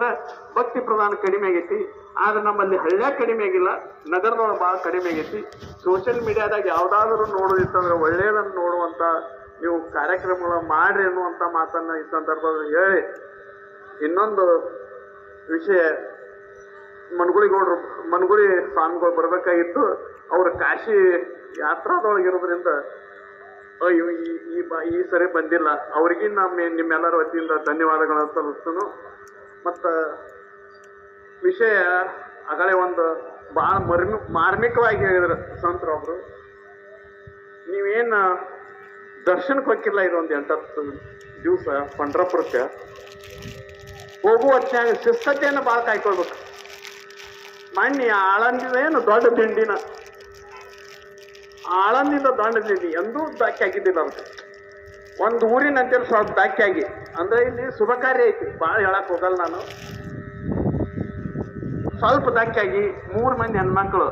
ಮಾತ್ರ ಭಕ್ತಿ ಪ್ರಧಾನ ಕಡಿಮೆ ಆಗೈತಿ. ಆದ್ರೆ ನಮ್ಮಲ್ಲಿ ಹಳ್ಳ್ಯಾಗ ಕಡಿಮೆ ಆಗಿಲ್ಲ, ನಗರದೊಳಗೆ ಭಾಳ ಕಡಿಮೆ ಆಗೈತಿ. ಸೋಷಿಯಲ್ ಮೀಡಿಯಾದಾಗ ಯಾವ್ದಾದ್ರು ನೋಡೋದಿತ್ತಂದ್ರೆ ಒಳ್ಳೆಯದನ್ನು ನೋಡುವಂತ ನೀವು ಕಾರ್ಯಕ್ರಮಗಳ ಮಾಡ್ರಿ ಅನ್ನುವಂತ ಮಾತನ್ನ ಈ ಸಂದರ್ಭದಲ್ಲಿ ಹೇಳಿ, ಇನ್ನೊಂದು ವಿಷಯ, ಮನಗುಳಿ ಸ್ವಾಮಿಗಳು ಬರ್ಬೇಕಾಗಿತ್ತು. ಅವ್ರ ಕಾಶಿ ಯಾತ್ರಾದೊಳಗಿರೋದ್ರಿಂದ ಈ ಸರಿ ಬಂದಿಲ್ಲ. ಅವ್ರಿಗೆ ನಿಮ್ಮೆಲ್ಲರ ವತಿಯಿಂದ ಧನ್ಯವಾದಗಳನ್ನು ಸಲ್ಲಿಸ್ತನು. ಮತ್ತು ವಿಷಯ ಆಗಲೇ ಒಂದು ಭಾಳ ಮಾರ್ಮಿಕವಾಗಿ ಹೇಳಿದ್ರು ಸಂತರೊಬ್ರು, ನೀವೇನು ದರ್ಶನಕ್ಕೆ ಹೋಗಿಲ್ಲ ಇದೊಂದು 8-10 ದಿವಸ ಪಂಡ್ರಪುರಕ್ಕೆ ಹೋಗುವ ಹೊತ್ನ್ಯಾಗ ಶಿಸ್ತತೆಯನ್ನು ಭಾಳ ಕಾಯ್ಕೊಳ್ಬೇಕು. ಮಣ್ಣಿ ಆಳಂದಿದ ಏನು ದೊಡ್ಡ ದಿಂಡಿನ ಆಳಂದಿಂದ ದೊಡ್ಡ ದಿಂಡಿ ಎಂದೂ ದಾಖೆ ಆಗಿದ್ದಿಲ್ಲ ಅಂತ. ಒಂದು ಊರಿನ ಅಂತೇಳಿ ಸ್ವಲ್ಪ ದಾಖೆ ಆಗಿ ಅಂದ್ರೆ ಇಲ್ಲಿ ಶುಭ ಕಾರ್ಯ ಐತಿ, ಭಾಳ ಹೇಳಕ್ ಹೋಗಲ್ಲ ನಾನು. ಸ್ವಲ್ಪ ದಾಖೆ ಆಗಿ 3 ಮಂದಿ ಹೆಣ್ಮಕ್ಳು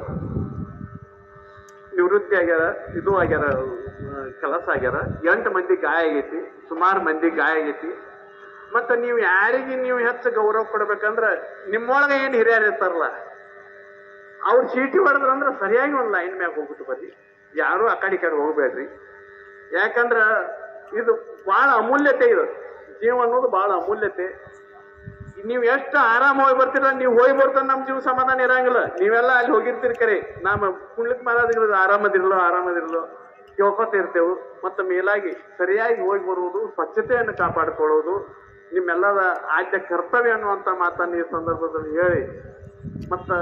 ನಿವೃತ್ತಿ ಆಗ್ಯಾರ, ಇದು ಆಗ್ಯಾರ, ಕೆಲಸ ಆಗ್ಯಾರ. 8 ಮಂದಿ ಗಾಯ ಆಗೈತಿ, ಸುಮಾರು ಮಂದಿ ಗಾಯ ಆಗೈತಿ. ಮತ್ತು ನೀವು ಯಾರಿಗೆ ನೀವು ಹೆಚ್ಚು ಗೌರವ ಕೊಡ್ಬೇಕಂದ್ರೆ ನಿಮ್ಮೊಳಗೆ ಏನು ಹಿರಿಯರು ಇರ್ತಾರಲ್ಲ ಅವ್ರು ಚೀಟಿ ಹೊಡೆದ್ರಂದ್ರೆ ಸರಿಯಾಗಿ ಒಂದು ಲೈನ್ ಮ್ಯಾಗ ಹೋಗ್ಬಿಟ್ಟು ಬರ್ರಿ. ಯಾರು ಆ ಕಡೆ ಹೋಗ್ಬೇಡ್ರಿ. ಯಾಕಂದ್ರೆ ಇದು ಭಾಳ ಅಮೂಲ್ಯತೆ, ಇದು ಜೀವ ಅನ್ನೋದು ಭಾಳ ಅಮೂಲ್ಯತೆ. ನೀವು ಎಷ್ಟು ಆರಾಮ ಹೋಗಿ ಬರ್ತೀರ, ನೀವು ಹೋಗಿ ಬರ್ತಾನೆ ನಮ್ಮ ಜೀವ ಸಮಾಧಾನ ಇರಂಗಿಲ್ಲ. ನೀವೆಲ್ಲ ಅಲ್ಲಿ ಹೋಗಿರ್ತೀರಿ ಕರೆ, ನಮ್ಮ ಪುಣ್ಯಕ್ ಮಹಾರಾಜಗಳು ಆರಾಮದಿರ್ಲೋ ಕೇಳ್ಕೊತಿರ್ತೇವೆ. ಮತ್ತು ಮೇಲಾಗಿ ಸರಿಯಾಗಿ ಹೋಗಿ ಬರುವುದು, ಸ್ವಚ್ಛತೆಯನ್ನು ಕಾಪಾಡಿಕೊಳ್ಳೋದು ನಿಮ್ಮೆಲ್ಲರ ಆದ್ಯ ಕರ್ತವ್ಯ ಅನ್ನುವಂಥ ಮಾತನ್ನು ಈ ಸಂದರ್ಭದಲ್ಲಿ ಹೇಳಿ, ಮತ್ತು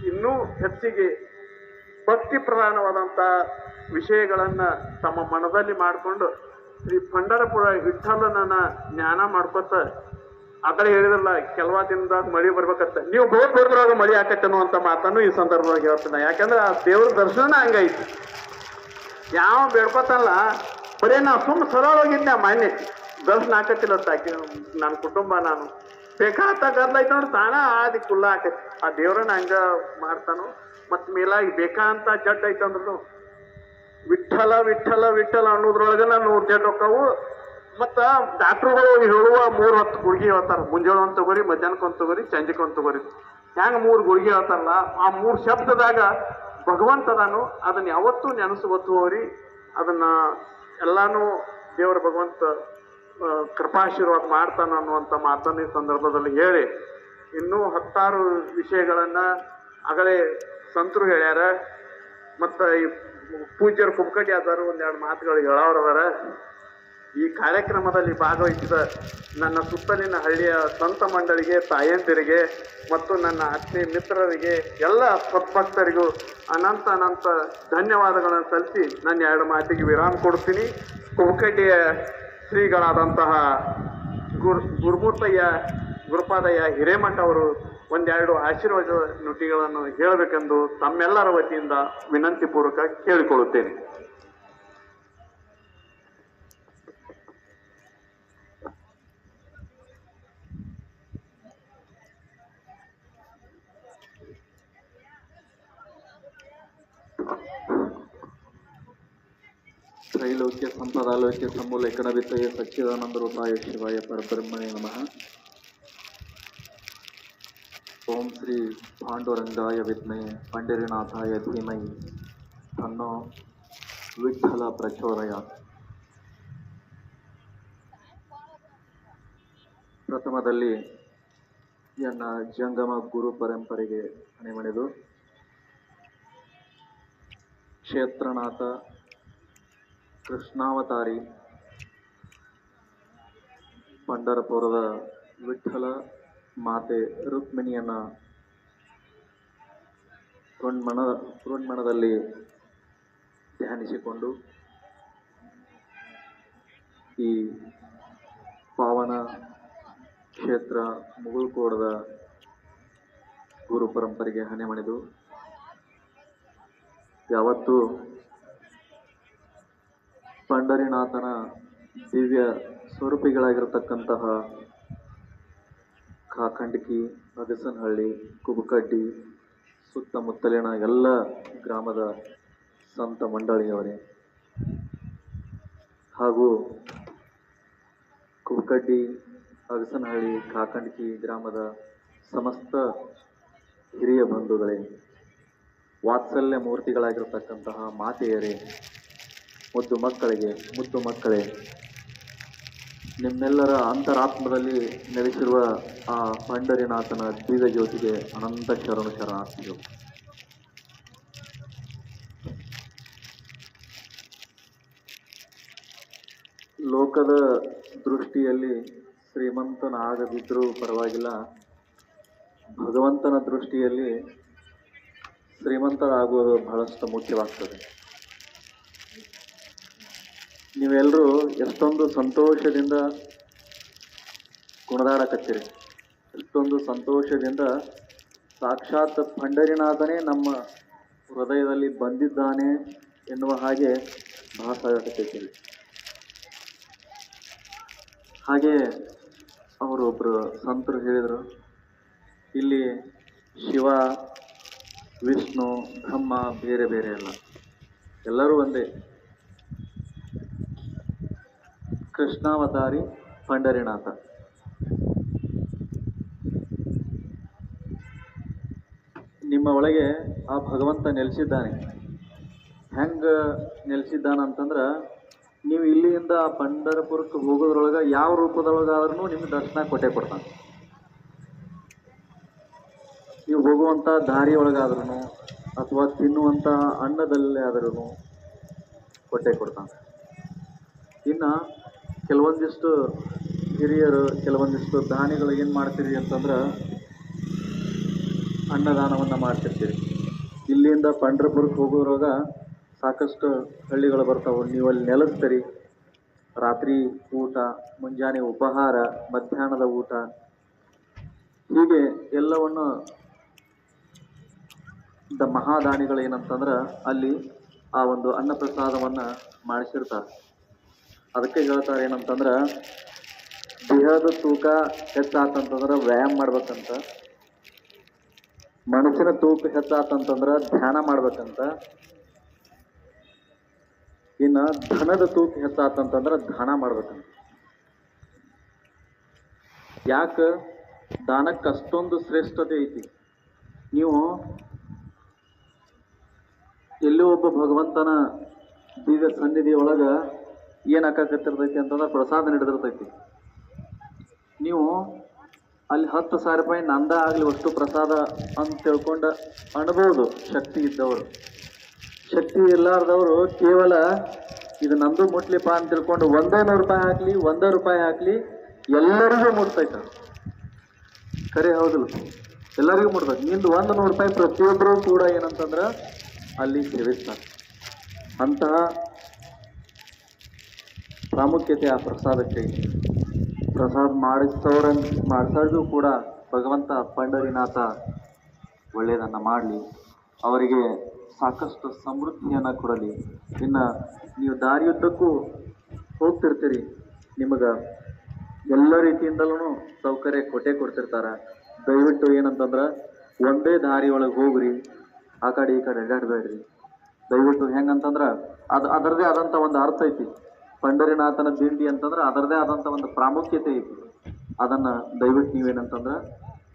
ಇನ್ನೂ ಹೆಚ್ಚಿಗೆ ಭಕ್ತಿ ಪ್ರಧಾನವಾದಂಥ ವಿಷಯಗಳನ್ನು ತಮ್ಮ ಮನದಲ್ಲಿ ಮಾಡಿಕೊಂಡು ಶ್ರೀ ಪಂಢರಪುರ ವಿಠ್ಠಲನನ್ನ ಜ್ಞಾನ ಮಾಡ್ಕೊತ, ಅದರ ಹೇಳಿದ್ರಲ್ಲ ಕೆಲವ ದಿನದಾಗ ಮಳಿ ಬರ್ಬೇಕಂತ, ನೀವು ಬೋದ್ರೊಳಗೆ ಮಳಿ ಆಕತ್ತೆ ಅನ್ನುವಂಥ ಮಾತನ್ನು ಈ ಸಂದರ್ಭದಾಗ ಹೇಳ್ತೀನಿ. ಯಾಕಂದ್ರೆ ಆ ದೇವ್ರ ದರ್ಶನ ಹಂಗೈತಿ. ಯಾವ ಬೇಡ್ಕೊತಲ್ಲ ಬರೀ ನಾವು ಸರಳ ಹೋಗಿದ್ದೆ ಮಾನ್ಯ ದರ್ಶನ ಆಕತ್ತಿಲ್ಲ ತಾಕಿ ನನ್ನ ಕುಟುಂಬ ನಾನು ಬೇಕಾತ ಗದ್ಲೈತೆ ನೋಡಿ ತಾನ ಆದಿ ಕುಲ್ಲ ಆಕೈತಿ. ಆ ದೇವ್ರನ್ನ ಹಂಗ ಮಾಡ್ತಾನು. ಮತ್ತು ಮೇಲಾಗಿ ಬೇಕಂತ ಜಡ್ ಐತೆ ಅಂದ್ರು ವಿಠ್ಠಲ ವಿಠ್ಠಲ ವಿಠ್ಠಲ ಅನ್ನೋದ್ರೊಳಗನ 100 ಜಡ್ ಹೋಕ್ಕವು. ಮತ್ತು ಡಾಕ್ಟ್ರುಗಳು ಹೇಳುವ 3 ಹೊತ್ತು ಗುಳಿಗೆ ಹೇಳ್ತಾರೆ, ಮುಂಜಾನೆ ಒಂದು ತಗೋರಿ, ಮಧ್ಯಾಹ್ನಕ್ಕೆ ಒಂದು ತಗೋರಿ, ಸಂಜೆಗೆ ಒಂದು ತಗೋರಿ. ಹೆಂಗೆ 3 ಗುಳಿಗೆ ಹೇಳ್ತಾರಲ್ಲ, ಆ 3 ಶಬ್ದದಾಗ ಭಗವಂತದಾನು. ಅದನ್ನ ಯಾವತ್ತೂ ನೆನೆಸ್ಕೊತು ಹೋಗ್ರಿ. ಅದನ್ನ ಎಲ್ಲಾನು ದೇವರ ಭಗವಂತ ಕೃಪಾಶೀರ್ವಾದ ಮಾಡ್ತಾನ ಅನ್ನುವಂಥ ಮಾತನ್ನ ಈ ಸಂದರ್ಭದಲ್ಲಿ ಹೇಳಿ, ಇನ್ನೂ 10 ವಿಷಯಗಳನ್ನ ಆಗಲೇ ಸಂತರು ಹೇಳ್ಯಾರ. ಮತ್ತು ಈ ಪೂಜ್ಯರು ಕುಬ್ಕಟಿ ಆದರು 1-2 ಮಾತುಗಳು ಹೇಳೋರದಾರ. ಈ ಕಾರ್ಯಕ್ರಮದಲ್ಲಿ ಭಾಗವಹಿಸಿದ ನನ್ನ ಸುತ್ತಲಿನ ಹಳ್ಳಿಯ ಸಂತ ಮಂಡಳಿಗೆ, ತಾಯಂದಿರಿಗೆ ಮತ್ತು ನನ್ನ ಆತ್ಮೀಯ ಮಿತ್ರರಿಗೆ, ಎಲ್ಲ ಸದ್ಭಕ್ತರಿಗೂ ಅನಂತ ಧನ್ಯವಾದಗಳನ್ನು ಸಲ್ಲಿಸಿ ನನ್ನ 2 ಮಾತಿಗೆ ವಿರಾಮ ಕೊಡ್ತೀನಿ. ಕುಬ್ಕಟಿಯ ಶ್ರೀಗಳಾದಂತಹ ಗುರುಪಾದಯ್ಯ ಹಿರೇಮಠ ಅವರು 1-2 ಆಶೀರ್ವಾದ ನುಡಿಗಳನ್ನು ಹೇಳಬೇಕೆಂದು ತಮ್ಮೆಲ್ಲರ ವತಿಯಿಂದ ವಿನಂತಿ ಪೂರ್ವಕ ಕೇಳಿಕೊಳ್ಳುತ್ತೇನೆ. ತ್ರೈಲೋಕ್ಯ ಸಂಪದಾಲೋಕ್ಯ ಸಮೂಲೇಖನ ವಿತ್ತಯ ಸಚ್ಚಿದಾನಂದ ರೂಪಾಯ ಶಿವಾಯ ಪರಬ್ರಹ್ಮಣೇ ನಮಃ. ಓಂ ಶ್ರೀ ಪಾಂಡುರಂಗಾಯ ವಿದ್ಮಹೇ ಪಂಡರಿನಾಥಾಯ ಧೀಮಹಿ ತನ್ನೋ ವಿಠ್ಠಲ ಪ್ರಚೋದಯಾತ್. ಪ್ರಥಮದಲ್ಲಿ ನನ್ನ ಜಂಗಮ ಗುರು ಪರಂಪರೆಗೆ ಹಣೆಮಣಿದು ಕ್ಷೇತ್ರನಾಥ ಕೃಷ್ಣಾವತಾರಿ ಪಂಢರಪುರದ ವಿಠ್ಠಲ ಮಾತೆ ರುಕ್ಮಿಣಿಯನ್ನ ಹೃನ್ಮಣದಲ್ಲಿ ಧ್ಯಾನಿಸಿಕೊಂಡು ಈ ಪಾವನ ಕ್ಷೇತ್ರ ಮುಗುಳ್ಕೋಡದ ಗುರು ಪರಂಪರೆಗೆ ಹಣೆಮಣಿದು ಯಾವತ್ತೂ ಪಂಢರಿನಾಥನ ದಿವ್ಯ ಸ್ವರೂಪಿಗಳಾಗಿರತಕ್ಕಂತಹ ಕಾಕಂಡಕಿ, ಅಗಸನಹಳ್ಳಿ, ಕುಬಕಡ್ಡಿ ಸುತ್ತಮುತ್ತಲಿನ ಎಲ್ಲ ಗ್ರಾಮದ ಸಂತ ಮಂಡಳಿಯವರೇ ಹಾಗೂ ಕುಬಕಡ್ಡಿ, ಅಗಸನಹಳ್ಳಿ ಕಾಕಂಡ್ಕಿ ಗ್ರಾಮದ ಸಮಸ್ತ ಹಿರಿಯ ಬಂಧುಗಳೇ, ವಾತ್ಸಲ್ಯ ಮೂರ್ತಿಗಳಾಗಿರ್ತಕ್ಕಂತಹ ಮಾತೆಯರೇ, ಮುದ್ದು ಮಕ್ಕಳೇ, ನಿಮ್ಮೆಲ್ಲರ ಅಂತರಾತ್ಮದಲ್ಲಿ ನೆಲೆಸಿರುವ ಆ ಪಂಡರಿನಾಥನ ದಿವ್ಯ ಜ್ಯೋತಿಗೆ ಅನಂತ ಶರಣಾರ್ಥಿಗಳು. ಲೋಕದ ದೃಷ್ಟಿಯಲ್ಲಿ ಶ್ರೀಮಂತನಾಗದಿದ್ರೂ ಪರವಾಗಿಲ್ಲ, ಭಗವಂತನ ದೃಷ್ಟಿಯಲ್ಲಿ ಶ್ರೀಮಂತರಾಗುವುದು ಬಹಳಷ್ಟು ಮುಖ್ಯವಾಗ್ತದೆ. ನೀವೆಲ್ಲರೂ ಎಷ್ಟೊಂದು ಸಂತೋಷದಿಂದ ಕುಣಿದಾಡಕತ್ತೀರಿ, ಎಷ್ಟೊಂದು ಸಂತೋಷದಿಂದ ಸಾಕ್ಷಾತ್ ಪಂಡರಿನಾಥನೇ ನಮ್ಮ ಹೃದಯದಲ್ಲಿ ಬಂದಿದ್ದಾನೆ ಎನ್ನುವ ಹಾಗೆ ಭಾಸವಾಗಕತ್ತೀರಿ. ಹಾಗೆ ಅವರೊಬ್ಬರು ಸಂತರು ಹೇಳಿದರು, ಇಲ್ಲಿ ಶಿವ, ವಿಷ್ಣು, ಬ್ರಹ್ಮ ಬೇರೆ ಬೇರೆ ಅಲ್ಲ, ಎಲ್ಲರೂ ಒಂದೇ. ಕೃಷ್ಣಾವತಾರಿ ಪಂಡರಿನಾಥ. ನಿಮ್ಮ ಒಳಗೆ ಆ ಭಗವಂತ ನೆಲೆಸಿದ್ದಾನೆ. ಹೆಂಗ ನೆಲೆಸಿದ್ದಾನಂತಂದ್ರೆ, ನೀವು ಇಲ್ಲಿಂದ ಪಂಢರಪುರಕ್ಕೆ ಹೋಗೋದ್ರೊಳಗೆ ಯಾವ ರೂಪದೊಳಗಾದ್ರೂ ನಿಮ್ಗೆ ದರ್ಶನ ಕೊಟ್ಟೆ ಕೊಡ್ತಾನೆ. ನೀವು ಹೋಗುವಂಥ ದಾರಿ ಒಳಗಾದ್ರೂ ಅಥವಾ ತಿನ್ನುವಂಥ ಅನ್ನದಲ್ಲೇ ಆದ್ರೂ ಕೊಟ್ಟೆ ಕೊಡ್ತಾನೆ. ಇನ್ನು ಕೆಲವೊಂದಿಷ್ಟು ಹಿರಿಯರು, ಕೆಲವೊಂದಿಷ್ಟು ದಾನಿಗಳು ಏನು ಮಾಡ್ತೀರಿ ಅಂತಂದ್ರೆ, ಅನ್ನದಾನವನ್ನು ಮಾಡ್ತಿರ್ತೀರಿ. ಇಲ್ಲಿಂದ ಪಂಢರಪುರಕ್ಕೆ ಹೋಗೋದ್ರೊಳಗ ಸಾಕಷ್ಟು ಹಳ್ಳಿಗಳು ಬರ್ತಾವೆ. ನೀವು ಅಲ್ಲಿ ನೆಲೆಸ್ತೀರಿ. ರಾತ್ರಿ ಊಟ, ಮುಂಜಾನೆ ಉಪಹಾರ, ಮಧ್ಯಾಹ್ನದ ಊಟ, ಹೀಗೆ ಎಲ್ಲವನ್ನು ಮಹಾದಾನಿಗಳು ಏನಂತಂದ್ರೆ ಅಲ್ಲಿ ಆ ಒಂದು ಅನ್ನಪ್ರಸಾದವನ್ನು ಮಾಡಿಸಿರ್ತಾರೆ. ಅದಕ್ಕೆ ಹೇಳ್ತಾರೆ ಏನಂತಂದ್ರೆ, ದೇಹದ ತೂಕ ಹೆಚ್ಚಾತಂತಂದ್ರೆ ವ್ಯಾಯಾಮ ಮಾಡ್ಬೇಕಂತ, ಮನಸ್ಸಿನ ತೂಕ ಹೆಚ್ಚಾತಂತಂದ್ರೆ ಧ್ಯಾನ ಮಾಡ್ಬೇಕಂತ, ಇನ್ನು ಧನದ ತೂಕ ಹೆಚ್ಚಾತಂತಂದ್ರೆ ದಾನ ಮಾಡ್ಬೇಕಂತ. ಯಾಕೆ ದಾನಕ್ಕೆ ಅಷ್ಟೊಂದು ಶ್ರೇಷ್ಠತೆ ಐತಿ? ನೀವು ಎಲ್ಲೋ ಒಬ್ಬ ಭಗವಂತನ ದಿವ್ಯ ಸನ್ನಿಧಿ ಒಳಗೆ ಏನು ಹಾಕಾಕತ್ತಿರ್ತೈತಿ ಅಂತಂದ್ರೆ ಪ್ರಸಾದ ನಡೆದಿರ್ತೈತಿ. ನೀವು ಅಲ್ಲಿ 10,000 ರೂಪಾಯಿ ನಂದ ಆಗಲಿ ವಸ್ತು ಪ್ರಸಾದ ಅಂತ ತಿಳ್ಕೊಂಡು ಅನ್ಬೋದು ಶಕ್ತಿ ಇದ್ದವರು. ಶಕ್ತಿ ಇಲ್ಲಾರ್ದವರು ಕೇವಲ ಇದು ನಂದು ಮುಟ್ಲಿಪ್ಪ ಅಂತ ತಿಳ್ಕೊಂಡು 100 ರೂಪಾಯಿ ಹಾಕಲಿ ಎಲ್ಲರಿಗೂ ಮುಟ್ತೈತ. ಖರೆ ಹೌದಿಲ್ಲ? ಎಲ್ಲರಿಗೂ ಮುಟ್ತೈತಿ. ನಿಂದು 100 ರೂಪಾಯಿ ಪ್ರತಿಯೊಬ್ಬರು ಕೂಡ ಏನಂತಂದ್ರೆ ಅಲ್ಲಿ ಸೇವಿಸ್ತಾರೆ. ಅಂತಹ ಪ್ರಾಮುಖ್ಯತೆ ಆ ಪ್ರಸಾದಕ್ಕೆ. ಪ್ರಸಾದ ಮಾಡಿಸೋರಿಗೂ ಕೂಡ ಭಗವಂತ ಪಂಡರಿನಾಥ ಒಳ್ಳೆಯದನ್ನು ಮಾಡಲಿ, ಅವರಿಗೆ ಸಾಕಷ್ಟು ಸಮೃದ್ಧಿಯನ್ನು ಕೊಡಲಿ. ಇನ್ನು ನೀವು ದಾರಿಯುದ್ದಕ್ಕೂ ಹೋಗ್ತಿರ್ತೀರಿ, ನಿಮಗೆ ಎಲ್ಲ ರೀತಿಯಿಂದಲೂ ಸೌಕರ್ಯ ಕೊಡ್ತಿರ್ತಾರೆ. ದಯವಿಟ್ಟು ಏನಂತಂದ್ರೆ ಒಂದೇ ದಾರಿ ಒಳಗೆ ಹೋಗ್ರಿ, ಆ ಕಡೆ ಈ ಕಡೆ ಅಡ್ಡಾಡಬೇಡ್ರಿ. ದಯವಿಟ್ಟು ಹೆಂಗಂತಂದ್ರೆ ಅದರದೇ ಆದಂಥ ಒಂದು ಅರ್ಥ ಐತಿ. ಪಂಡರಿನಾಥನ ದಿಂಡಿ ಅಂತಂದ್ರೆ ಅದರದೇ ಆದಂಥ ಒಂದು ಪ್ರಾಮುಖ್ಯತೆ ಐತಿ. ಅದನ್ನು ದಯವಿಟ್ಟು ನೀವೇನಂತಂದ್ರೆ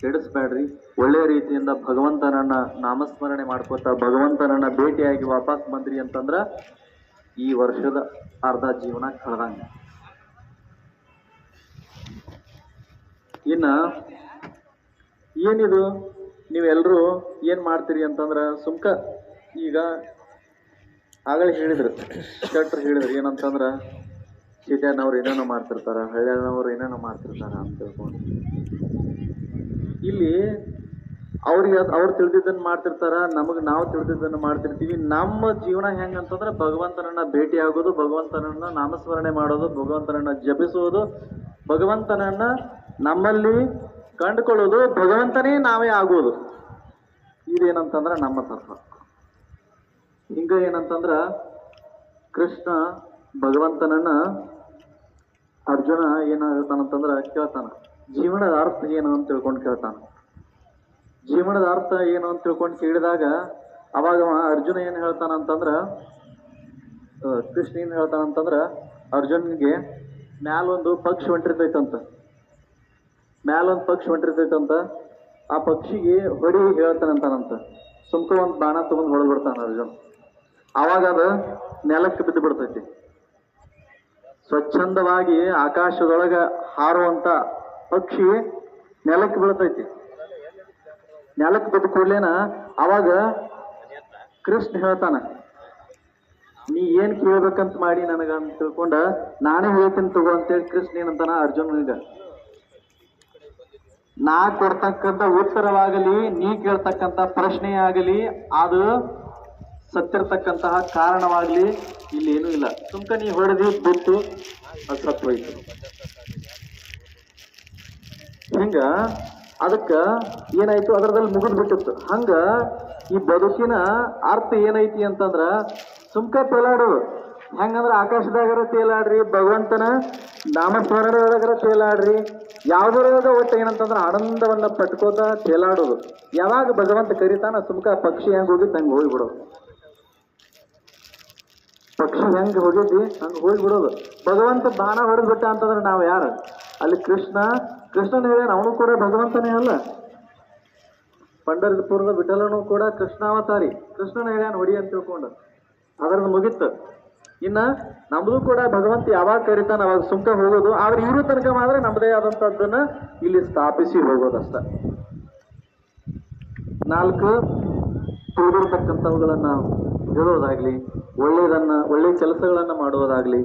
ಕೆಡಿಸ್ಬೇಡ್ರಿ. ಒಳ್ಳೆಯ ರೀತಿಯಿಂದ ಭಗವಂತನನ್ನ ನಾಮಸ್ಮರಣೆ ಮಾಡ್ಕೋತಾ ಭಗವಂತನನ್ನ ಭೇಟಿಯಾಗಿ ವಾಪಸ್ ಬಂದ್ರಿ ಅಂತಂದ್ರೆ ಈ ವರ್ಷದ ಅರ್ಧ ಜೀವನ ಕಳೆದಂಗೆ. ಇನ್ನು ಏನಿದು ನೀವೆಲ್ಲರೂ ಏನು ಮಾಡ್ತೀರಿ ಅಂತಂದ್ರೆ, ಈಗ ಆಗಲೇ ಹೇಳಿದ್ರು, ಶೆಟ್ರು ಹೇಳಿದ್ರು ಏನಂತಂದ್ರೆ, ಸಿಟಿಯನ್ನವ್ರು ಏನೇನೋ ಮಾಡ್ತಿರ್ತಾರೆ, ಹಳ್ಳಿಯವ್ರು ಏನೇನೋ ಮಾಡ್ತಿರ್ತಾರೆ ಅಂತ ತಿಳ್ಕೊಂಡು. ಇಲ್ಲಿ ಅವ್ರು ತಿಳಿದಿದ್ದನ್ನು ಮಾಡ್ತಿರ್ತಾರೆ, ನಾವು ತಿಳಿದಿದ್ದನ್ನು ಮಾಡ್ತಿರ್ತೀವಿ. ನಮ್ಮ ಜೀವನ ಹೆಂಗಂತಂದ್ರೆ ಭಗವಂತನನ್ನ ಭೇಟಿ ಆಗೋದು, ಭಗವಂತನನ್ನ ನಾಮಸ್ಮರಣೆ ಮಾಡೋದು, ಭಗವಂತನನ್ನ ಜಪಿಸೋದು, ಭಗವಂತನನ್ನ ನಮ್ಮಲ್ಲಿ ಕಂಡುಕೊಳ್ಳೋದು, ಭಗವಂತನೇ ನಾವೇ ಆಗೋದು. ಇದೇನಂತಂದ್ರೆ ನಮ್ಮ ತತ್ವ. ಹಿಂಗ ಏನಂತಂದ್ರ ಕೃಷ್ಣ ಭಗವಂತನನ್ನ ಅರ್ಜುನ ಏನಾಗುತ್ತಾನಂತಂದ್ರ ಕೇಳ್ತಾನ, ಜೀವನದ ಅರ್ಥ ಏನು ಅಂತ ತಿಳ್ಕೊಂಡು ಕೇಳ್ತಾನ. ಜೀವನದ ಅರ್ಥ ಏನು ಅಂತ ತಿಳ್ಕೊಂಡು ಕೇಳಿದಾಗ ಅವಾಗ ಅರ್ಜುನ ಏನು ಹೇಳ್ತಾನಂತಂದ್ರ, ಕೃಷ್ಣ ಏನು ಹೇಳ್ತಾನಂತಂದ್ರ ಅರ್ಜುನ್ಗೆ ಮ್ಯಾಲೊಂದು ಪಕ್ಷಿ ಹೊಂಟಿರ್ತೈತಂತ. ಮ್ಯಾಲೊಂದು ಪಕ್ಷಿ ಹೊಂಟಿರ್ತೈತಂತ, ಆ ಪಕ್ಷಿಗೆ ಹೊಡಿ ಹೇಳ್ತಾನಂತಾನಂತ. ಸುಮ್ಕ ಒಂದು ಬಾಣ ತಗೊಂಡು ಹೊಡೆದು ಬಿಡ್ತಾನ ಅರ್ಜುನ್. ಅವಾಗ ಅದು ನೆಲಕ್ಕೆ ಬಿದ್ದು ಬಿಡ್ತೈತಿ. ಸ್ವಚ್ಛಂದವಾಗಿ ಆಕಾಶದೊಳಗ ಹಾರುವಂತ ಪಕ್ಷಿ ನೆಲಕ್ಕೆ ಬೀಳ್ತೈತಿ. ನೆಲಕ್ಕೆ ಬಿದ್ದ ಕೂಡ್ಲೇನ ಅವಾಗ ಕೃಷ್ಣ ಹೇಳ್ತಾನ, ನೀ ಏನ್ ಕೇಳ್ಬೇಕಂತ ಮಾಡಿ ನನಗ ಅಂತ ತಿಳ್ಕೊಂಡ ನಾನೇ ಹೇಳ್ತೀನಿ ತಗೋ ಅಂತೇಳಿ ಕೃಷ್ಣ ಏನಂತಾನ ಅರ್ಜುನನಿಗ, ನಾ ಕೊಡ್ತಕ್ಕಂಥ ಉತ್ತರವಾಗಲಿ, ನೀ ಕೇಳ್ತಕ್ಕಂಥ ಪ್ರಶ್ನೆ ಆಗಲಿ, ಅದು ಸತ್ತಿರ್ತಕ್ಕಂತಹ ಕಾರಣವಾಗ್ಲಿ ಇಲ್ಲಿ ಏನೂ ಇಲ್ಲ. ಸುಮ್ಕ ನೀ ಹೊಡೆದಿ ಬಿಟ್ಟು ಅದು ಸತ್ತೋಯ್ತು. ಹಿಂಗ ಅದಕ್ಕ ಏನಾಯ್ತು, ಅದರದಲ್ಲಿ ಮುಗಿದ್ ಬಿಟ್ಟಿತ್ತು. ಹಂಗ ಈ ಬದುಕಿನ ಅರ್ಥ ಏನೈತಿ ಅಂತಂದ್ರ ಸುಮ್ಕ ತೇಲಾಡೋದು. ಹೆಂಗಂದ್ರ ಆಕಾಶದಾಗರ ತೇಲಾಡ್ರಿ, ಭಗವಂತನ ನಾಮಸ್ಮರಣೆಯೊಳಗರ ತೇಲಾಡ್ರಿ, ಯಾವ್ದ್ರೊಳಗ ಒಟ್ಟು ಏನಂತಂದ್ರ ಆನಂದವನ್ನ ಪಟ್ಕೋತ ತೇಲಾಡೋದು. ಯಾವಾಗ ಭಗವಂತ ಕರಿತಾನ ಸುಮ್ಕ ಪಕ್ಷಿ ಹೆಂಗ್ ಹೋಗಿತ್ತು ಹಂಗ ಹೋಗ್ಬಿಡೋದು. ಪಕ್ಷಿ ಹೆಂಗ್ ಹೋಗಿದ್ವಿ ಹಂಗ ಹೋಗ್ಬಿಡೋದು. ಭಗವಂತ ಬಾಣ ಹೊಡೆದ್ಬಿಟ್ಟ ಅಂತಂದ್ರೆ ನಾವು ಯಾರು? ಅಲ್ಲಿ ಕೃಷ್ಣನ ಹೇಳ್ಯಾನ, ಅವನು ಕೂಡ ಭಗವಂತನೇ ಅಲ್ಲ. ಪಂಢರಪುರದ ವಿಠಲನು ಕೂಡ ಕೃಷ್ಣಾವತಾರಿ. ಕೃಷ್ಣನ ಹೇಳ್ಯಾನ ಹೊಡಿ ಅಂತ ತಿಳ್ಕೊಂಡು ಅದರದ್ದು ಮುಗಿತ್ತು. ಇನ್ನ ನಮ್ದು ಕೂಡ ಭಗವಂತ ಯಾವಾಗ ಕರಿತಾನ ಅವಾಗ ಸುಮ್ಕ ಹೋಗೋದು. ಆದ್ರೆ ಇವ್ರ ತನಕ ಮಾತ್ರ ನಮ್ಮದೇ ಆದಂತದ್ದನ್ನ ಇಲ್ಲಿ ಸ್ಥಾಪಿಸಿ ಹೋಗೋದಷ್ಟ. 4 ತಿಳಿದಿರ್ತಕ್ಕಂಥವುಗಳನ್ನ ಹೇಳೋದಾಗ್ಲಿ, ಒಳ್ಳೆ ಕೆಲಸಗಳನ್ನ ಮಾಡುವುದಾಗ್ಲಿ.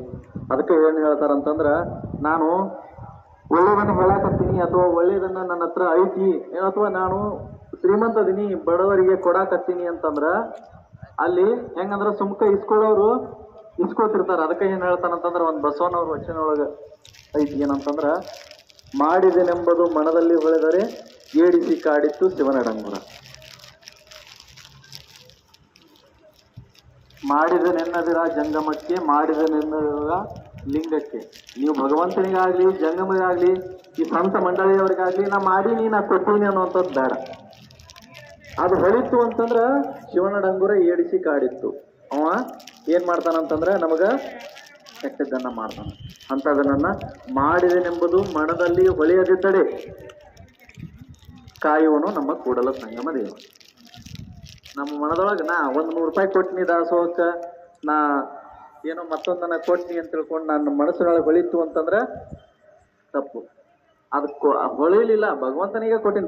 ಅದಕ್ಕೆ ಏನ್ ಹೇಳ್ತಾರಂತಂದ್ರ, ನಾನು ಒಳ್ಳೇದನ್ನ ಹೇಳಾಕತ್ತೀನಿ ಅಥವಾ ಒಳ್ಳೇದನ್ನ ನನ್ನ ಹತ್ರ ಐತಿ ಅಥವಾ ನಾನು ಶ್ರೀಮಂತದಿನಿ ಬಡವರಿಗೆ ಕೊಡಾಕತ್ತೀನಿ ಅಂತಂದ್ರ ಅಲ್ಲಿ ಹೆಂಗಂದ್ರ ಸುಮ್ಕ ಇಸ್ಕೊಳ್ಳೋರು ಇಸ್ಕೊತಿರ್ತಾರ. ಅದಕ್ಕೆ ಏನ್ ಹೇಳ್ತಾನಂತಂದ್ರ ಒಂದ್ ಬಸವನವ್ರ ವಚನ ಒಳಗ ಐತಿ ಏನಂತಂದ್ರ, ಮಾಡಿದೆನೆಂಬುದು ಮನದಲ್ಲಿ ಹೊಳೆದರೆ ಏಡಿಸಿ ಕಾಡಿತ್ತು ಶಿವನಡಂಗುರ. ಮಾಡಿದನೆನ್ನದಿರ ಜಂಗಮಕ್ಕೆ, ಮಾಡಿದನೆನ್ನದಿರ ಲಿಂಗಕ್ಕೆ. ನೀವು ಭಗವಂತನಿಗಾಗ್ಲಿ ಜಂಗಮಗಾಗ್ಲಿ ಈ ಸಂತ ಮಂಡಳಿಯವರಿಗಾಗ್ಲಿ ನಾ ಮಾಡೀನಿ ನಾ ಕೊಟ್ಟೀನಿ ಅನ್ನುವಂಥದ್ದು ಬೇಡ. ಅದು ಹೊಳಿತು ಅಂತಂದ್ರ ಶಿವನ ಡಂಗುರ ಏಡಿಸಿ ಕಾಡಿತ್ತು. ಅವ ಏನ್ ಮಾಡ್ತಾನಂತಂದ್ರ ನಮಗ ಕೆಟ್ಟದ್ದನ್ನ ಮಾಡ್ತಾನ. ಅಂತದನ್ನ ಮಾಡಿದೆನೆಂಬುದು ಮನದಲ್ಲಿ ಹೊಳೆಯದಿದ್ದಡೆ ಕಾಯುವನು ನಮ್ಮ ಕೂಡಲ ಸಂಗಮ ದೇವ. ನಮ್ಮ ಮನದೊಳಗ ನಾ 100 ರೂಪಾಯಿ ಕೊಟ್ಟಿನಿ ದಾಸೋಹಕ್ಕ, ನಾ ಏನೋ ಮತ್ತೊಂದನ್ನ ಕೊಟ್ಟಿನಿ ಅಂತ ತಿಳ್ಕೊಂಡು ನನ್ನ ಮನಸ್ಸಿನೊಳಗೆ ಹೊಳಿತು ಅಂತಂದ್ರ ತಪ್ಪು. ಅದಕ್ಕೂ ಹೊಳಿಲಿಲ್ಲ, ಭಗವಂತನಿಗೆ ಕೊಟ್ಟಿನಿ,